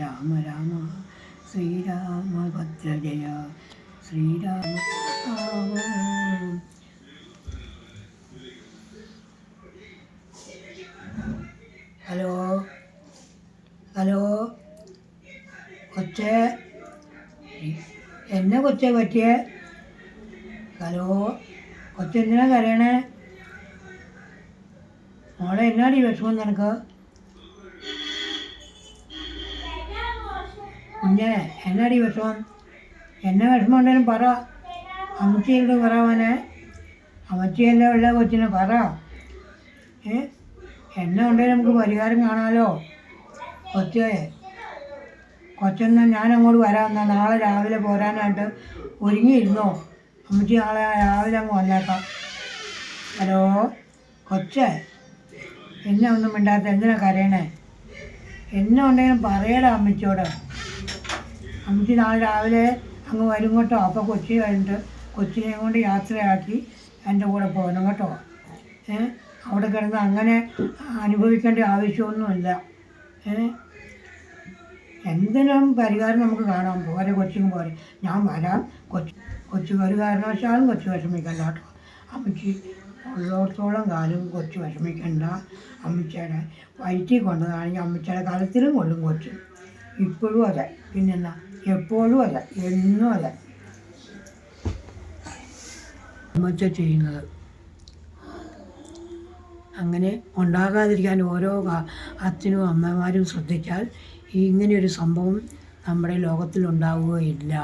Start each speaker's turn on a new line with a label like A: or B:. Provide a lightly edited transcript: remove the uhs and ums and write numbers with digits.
A: Rama Rama Sriramabhadra Jaya Sreerama. Hello hello കൊച്ചേ, എന്നെ കൊച്ചേ പറ്റിയേ? ഹലോ കൊച്ചെന്തിനാ കരയണേ? മോളെ എന്നാടി വിഷമം നിനക്ക്? കുഞ്ഞേ എന്നാടി വിഷമം? എന്നെ വിഷമം ഉണ്ടെങ്കിലും പറ. അമ്മച്ചിയോട് പറയാനെ, അമ്മച്ചിയല്ലേ ഉള്ള കൊച്ചിനെ പറ. എന്നെ ഉണ്ടെങ്കിൽ നമുക്ക് പരിഹാരം കാണാമല്ലോ. കൊച്ചെന്നാ ഞാൻ അങ്ങോട്ട് വരാമെന്നാ, നാളെ രാവിലെ പോരാനായിട്ട് ഒരുങ്ങിയിരുന്നോ? അമ്മച്ചി നാളെ രാവിലെ അങ്ങ് വന്നേക്കാം. ഹലോ കൊച്ചേ, എന്നെ ഒന്നും മിണ്ടാത്ത എന്തിനാ കരയണേ? എന്നെ ഉണ്ടെങ്കിലും പറയടാ അമ്മച്ചിയോട്. അമ്മച്ചി നാളെ രാവിലെ അങ്ങ് വരും കേട്ടോ. അപ്പോൾ കൊച്ചി കഴിഞ്ഞിട്ട് കൊച്ചിനെയും കൊണ്ട് യാത്രയാക്കി എൻ്റെ കൂടെ പോകണം കേട്ടോ. അവിടെ കിടന്ന് അങ്ങനെ അനുഭവിക്കേണ്ട ആവശ്യമൊന്നുമില്ല. എന്തിനും പരിഹാരം നമുക്ക് കാണാം. പോരെ കൊച്ചിനും പോരെ, ഞാൻ വരാം. കൊച്ചു ഒരു കാരണവശാലും കൊച്ചു വിഷമിക്കണ്ട കേട്ടോ. അമ്മച്ചി ഉള്ളിടത്തോളം കാലം കൊച്ചു വിഷമിക്കണ്ട. അമ്മച്ചിയുടെ വയറ്റിൽ കൊണ്ടതാണെങ്കിൽ അമ്മച്ചിയുടെ കലത്തിലും കൊള്ളും കൊച്ചു. ഇപ്പോഴും അതെ, പിന്നെന്നാ എപ്പോഴും അതെ, എന്നും അതെ അമ്മച്ച ചെയ്യുന്നത്. അങ്ങനെ ഉണ്ടാകാതിരിക്കാൻ ഓരോ അച്ഛനും അമ്മമാരും ശ്രദ്ധിച്ചാൽ ഇങ്ങനെയൊരു സംഭവം നമ്മുടെ ലോകത്തിലുണ്ടാവുകയില്ല.